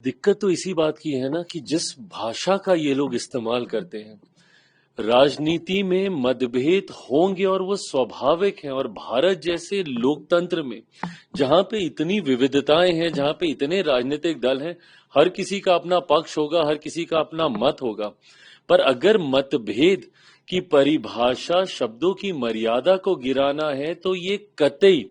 दिक्कत तो इसी बात की है ना कि जिस भाषा का ये लोग इस्तेमाल करते हैं, राजनीति में मतभेद होंगे और वो स्वाभाविक है। और भारत जैसे लोकतंत्र में जहां पे इतनी विविधताएं हैं, जहां पे इतने राजनीतिक दल हैं, हर किसी का अपना पक्ष होगा, हर किसी का अपना मत होगा। पर अगर मतभेद की परिभाषा शब्दों की मर्यादा को गिराना है तो ये कतई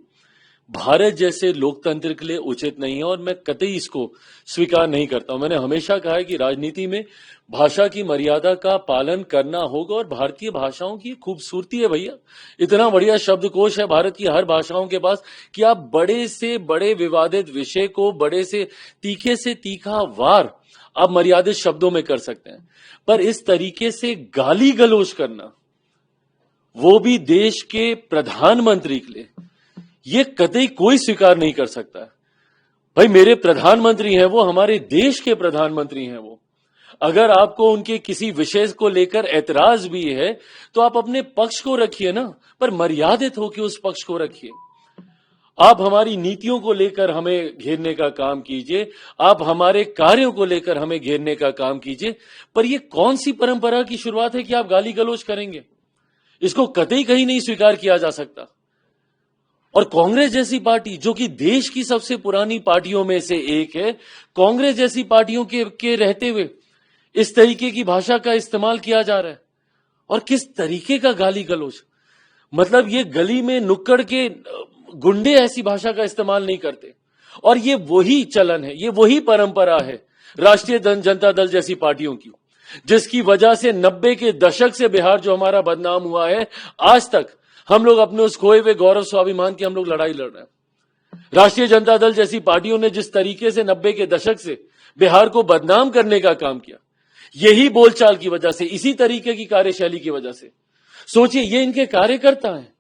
भारत जैसे लोकतंत्र के लिए उचित नहीं है और मैं कतई इसको स्वीकार नहीं करता हूं। मैंने हमेशा कहा है कि राजनीति में भाषा की मर्यादा का पालन करना होगा और भारतीय भाषाओं की खूबसूरती है भैया। इतना बढ़िया शब्दकोश है भारत की हर भाषाओं के पास कि आप बड़े से बड़े विवादित विषय को बड़े से तीखा वार आप मर्यादित शब्दों में कर सकते हैं। पर इस तरीके से गाली गलौज करना, वो भी देश के प्रधानमंत्री के लिए, ये कतई कोई स्वीकार नहीं कर सकता है। भाई मेरे प्रधानमंत्री हैं, वो हमारे देश के प्रधानमंत्री हैं। वो अगर आपको उनके किसी विषय को लेकर ऐतराज भी है तो आप अपने पक्ष को रखिए ना, पर मर्यादित होकर उस पक्ष को रखिए। आप हमारी नीतियों को लेकर हमें घेरने का काम कीजिए, आप हमारे कार्यों को लेकर हमें घेरने का काम कीजिए, पर यह कौन सी परंपरा की शुरुआत है कि आप गाली गलौज करेंगे? इसको कतई कहीं नहीं स्वीकार किया जा सकता। और कांग्रेस जैसी पार्टी जो कि देश की सबसे पुरानी पार्टियों में से एक है, कांग्रेस जैसी पार्टियों के रहते हुए इस तरीके की भाषा का इस्तेमाल किया जा रहा है। और किस तरीके का गाली गलौज, मतलब ये गली में नुक्कड़ के गुंडे ऐसी भाषा का इस्तेमाल नहीं करते। और ये वही चलन है, ये वही परंपरा है राष्ट्रीय जनता दल जैसी पार्टियों की, जिसकी वजह से 90 के दशक से बिहार जो हमारा बदनाम हुआ है, आज तक हम लोग अपने उस खोए हुए गौरव स्वाभिमान की हम लोग लड़ाई लड़ रहे हैं। राष्ट्रीय जनता दल जैसी पार्टियों ने जिस तरीके से 90 के दशक से बिहार को बदनाम करने का काम किया, यही बोलचाल की वजह से, इसी तरीके की कार्यशैली की वजह से। सोचिए, ये इनके कार्यकर्ता हैं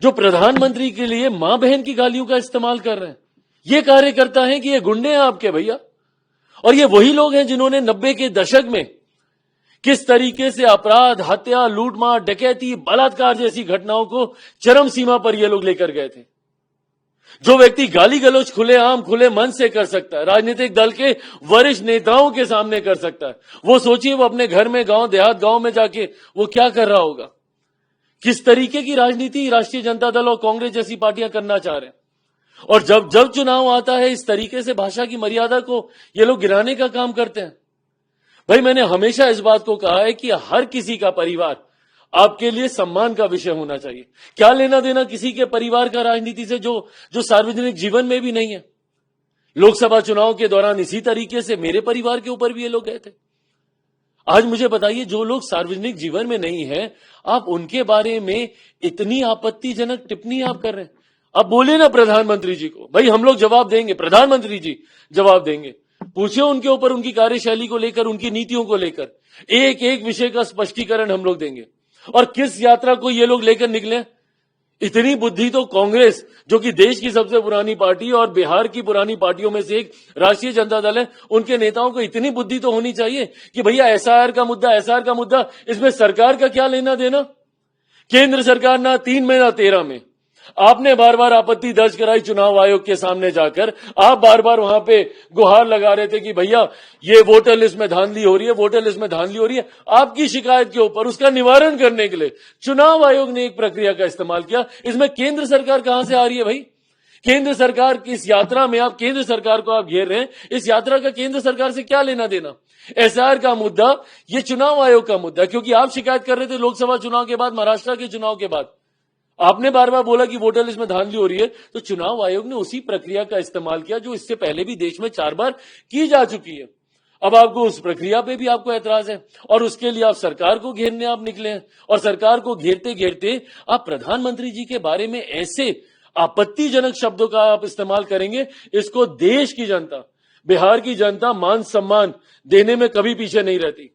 जो प्रधानमंत्री के लिए मां बहन की गालियों का इस्तेमाल कर रहे हैं। ये कार्यकर्ता हैं कि ये गुंडे हैं आपके भैया। और ये वही लोग हैं जिन्होंने 90 के दशक में किस तरीके से अपराध, हत्या, लूटमार, डकैती, बलात्कार जैसी घटनाओं को चरम सीमा पर ये लोग लेकर गए थे। जो व्यक्ति गाली गलौज खुलेआम खुले मन से कर सकता है, राजनीतिक दल के वरिष्ठ नेताओं के सामने कर सकता है, वो सोचिए वो अपने घर में, गांव देहात गांव में जाके वो क्या कर रहा होगा। किस तरीके की राजनीति राष्ट्रीय जनता दल और कांग्रेस जैसी पार्टियां करना चाह रहे हैं। और जब जब चुनाव आता है, इस तरीके से भाषा की मर्यादा को ये लोग गिराने का काम करते हैं। भाई मैंने हमेशा इस बात को कहा है कि हर किसी का परिवार आपके लिए सम्मान का विषय होना चाहिए। क्या लेना देना किसी के परिवार का राजनीति से जो सार्वजनिक जीवन में भी नहीं है। लोकसभा चुनाव के दौरान इसी तरीके से मेरे परिवार के ऊपर भी ये लोग गए थे। आज मुझे बताइए, जो लोग सार्वजनिक जीवन में नहीं है, आप उनके बारे में इतनी आपत्तिजनक टिप्पणी आप कर रहे हैं। अब बोले ना प्रधानमंत्री जी को, भाई हम लोग जवाब देंगे, प्रधानमंत्री जी जवाब देंगे। पूछिए उनके ऊपर, उनकी कार्यशैली को लेकर, उनकी नीतियों को लेकर एक एक विषय का स्पष्टीकरण हम लोग देंगे। और किस यात्रा को ये लोग लेकर निकले, इतनी बुद्धि तो कांग्रेस जो कि देश की सबसे पुरानी पार्टी और बिहार की पुरानी पार्टियों में से एक राष्ट्रीय जनता दल है, उनके नेताओं को इतनी बुद्धि तो होनी चाहिए कि भैया एसआईआर का मुद्दा, इसमें सरकार का क्या लेना देना। केंद्र सरकार ना 3 में ना 13 में, आपने बार बार आपत्ति दर्ज कराई चुनाव आयोग के सामने जाकर। आप बार बार वहां पे गुहार लगा रहे थे कि भैया ये वोटर लिस्ट में धांधली हो रही है, वोटर लिस्ट में धांधली हो रही है। आपकी शिकायत के ऊपर उसका निवारण करने के लिए चुनाव आयोग ने एक प्रक्रिया का इस्तेमाल किया। इसमें केंद्र सरकार कहां से आ रही है भाई? केंद्र सरकार की इस यात्रा में आप केंद्र सरकार को आप घेर रहे हैं। इस यात्रा का केंद्र सरकार से क्या लेना देना? एसआईआर का मुद्दा ये चुनाव आयोग का मुद्दा, क्योंकि आप शिकायत कर रहे थे लोकसभा चुनाव के बाद, महाराष्ट्र के चुनाव के बाद आपने बार बार बोला कि वोटर लिस्ट में धांधली हो रही है, तो चुनाव आयोग ने उसी प्रक्रिया का इस्तेमाल किया जो इससे पहले भी देश में 4 बार की जा चुकी है। अब आपको उस प्रक्रिया पे भी आपको ऐतराज है और उसके लिए आप सरकार को घेरने आप निकले हैं। और सरकार को घेरते घेरते आप प्रधानमंत्री जी के बारे में ऐसे आपत्तिजनक शब्दों का आप इस्तेमाल करेंगे, इसको देश की जनता, बिहार की जनता मान सम्मान देने में कभी पीछे नहीं रहती।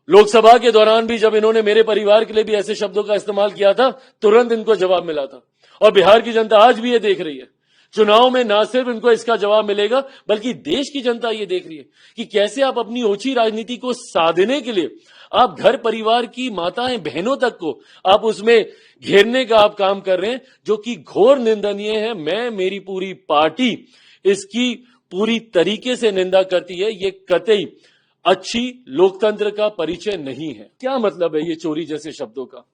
लोकसभा के दौरान भी जब इन्होंने मेरे परिवार के लिए भी ऐसे शब्दों का इस्तेमाल किया था, तुरंत इनको जवाब मिला था। और बिहार की जनता आज भी ये देख रही है। चुनाव में ना सिर्फ इनको इसका जवाब मिलेगा, बल्कि देश की जनता ये देख रही है कि कैसे आप अपनी ओछी राजनीति को साधने के लिए आप घर परिवार की माताएं बहनों तक को आप उसमें घेरने का आप काम कर रहे हैं, जो कि घोर निंदनीय है। मैं, मेरी पूरी पार्टी इसकी पूरी तरीके से निंदा करती है। ये कतई अच्छी लोकतंत्र का परिचय नहीं है। क्या मतलब है ये चोरी जैसे शब्दों का?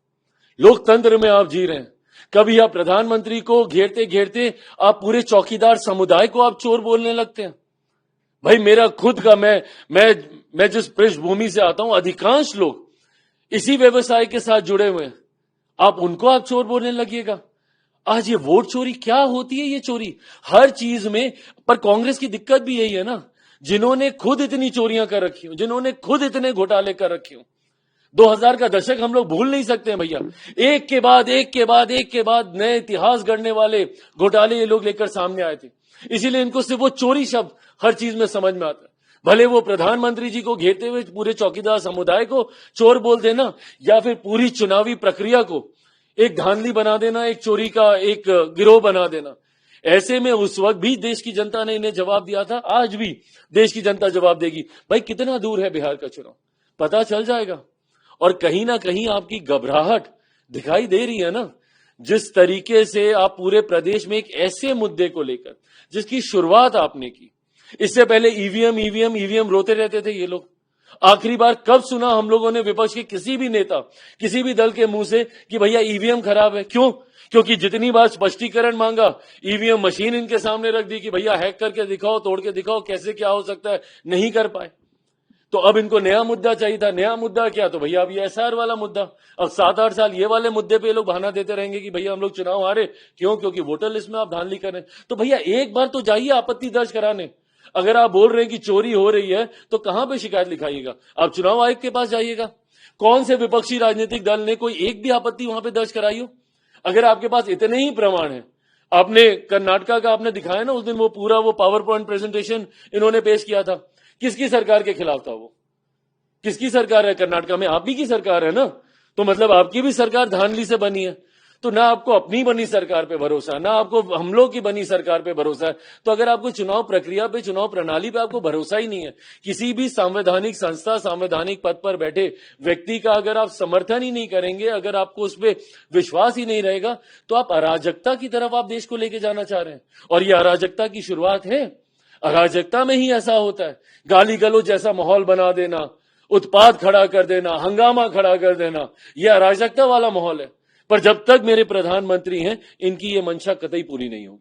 लोकतंत्र में आप जी रहे हैं, कभी आप प्रधानमंत्री को घेरते घेरते आप पूरे चौकीदार समुदाय को आप चोर बोलने लगते हैं। भाई मेरा खुद का मैं जिस पृष्ठभूमि से आता हूं, अधिकांश लोग इसी व्यवसाय के साथ जुड़े हुए हैं, आप उनको आप चोर बोलने लगिएगा। आज ये वोट चोरी क्या होती है? ये चोरी हर चीज में। पर कांग्रेस की दिक्कत भी यही है ना, जिन्होंने खुद इतनी चोरियां कर रखी हो, जिन्होंने खुद इतने घोटाले कर रखे हो। 2000 का दशक हम लोग भूल नहीं सकते हैं भैया। एक के बाद एक के बाद एक के बाद नए इतिहास गढ़ने वाले घोटाले ये लोग लेकर सामने आए थे। इसीलिए इनको सिर्फ वो चोरी शब्द हर चीज में समझ में आता है। भले वो प्रधानमंत्री जी को घेरते हुए पूरे चौकीदार समुदाय को चोर बोल देना, या फिर पूरी चुनावी प्रक्रिया को एक धांधली बना देना, एक चोरी का एक गिरोह बना देना। ऐसे में उस वक्त भी देश की जनता ने इन्हें जवाब दिया था, आज भी देश की जनता जवाब देगी। भाई कितना दूर है बिहार का चुनाव, पता चल जाएगा। और कहीं ना कहीं आपकी घबराहट दिखाई दे रही है ना, जिस तरीके से आप पूरे प्रदेश में एक ऐसे मुद्दे को लेकर जिसकी शुरुआत आपने की। इससे पहले ईवीएम ईवीएम ईवीएम रोते रहते थे ये लोग। आखिरी बार कब सुना हम लोगों ने विपक्ष के किसी भी नेता, किसी भी दल के मुंह से कि भैया ईवीएम खराब है? क्यों? क्योंकि जितनी बार स्पष्टीकरण मांगा, ईवीएम मशीन इनके सामने रख दी कि भैया हैक करके दिखाओ, तोड़ के दिखाओ, कैसे क्या हो सकता है, नहीं कर पाए। तो अब इनको नया मुद्दा चाहिए था। नया मुद्दा क्या? तो भैया अब ये एसआर वाला मुद्दा। अब 7-8 साल ये वाले मुद्दे पे लोग बहाना देते रहेंगे कि भैया हम लोग चुनाव हारे। क्यों? क्योंकि वोटर लिस्ट में आप धांधली कर रहे हैं। तो भैया एक बार तो जाइए आपत्ति दर्ज कराने। अगर आप बोल रहे हैं कि चोरी हो रही है तो कहां पे शिकायत लिखाइएगा? आप चुनाव आयोग के पास जाइएगा। कौन से विपक्षी राजनीतिक दल ने कोई एक भी आपत्ति वहां पे दर्ज कराई हो? अगर आपके पास इतने ही प्रमाण है, आपने कर्नाटका का आपने दिखाया ना उस दिन, वो पूरा वो पावर पॉइंट प्रेजेंटेशन इन्होंने पेश किया था। किसकी सरकार के खिलाफ था वो? किसकी सरकार है कर्नाटका में? आप ही की सरकार है ना। तो मतलब आपकी भी सरकार धांधली से बनी है। तो ना आपको अपनी बनी सरकार पे भरोसा, ना आपको हम लोग की बनी सरकार पे भरोसा है। तो अगर आपको चुनाव प्रक्रिया पे, चुनाव प्रणाली पे आपको भरोसा ही नहीं है, किसी भी संवैधानिक संस्था, संवैधानिक पद पर बैठे व्यक्ति का अगर आप समर्थन ही नहीं करेंगे, अगर आपको उस पर विश्वास ही नहीं रहेगा, तो आप अराजकता की तरफ आप देश को लेके जाना चाह रहे हैं। और ये अराजकता की शुरुआत है। अराजकता में ही ऐसा होता है, गाली गलौज जैसा माहौल बना देना, उत्पाद खड़ा कर देना, हंगामा खड़ा कर देना, यह अराजकता वाला माहौल है। पर जब तक मेरे प्रधानमंत्री हैं, इनकी ये मंशा कतई पूरी नहीं होगी।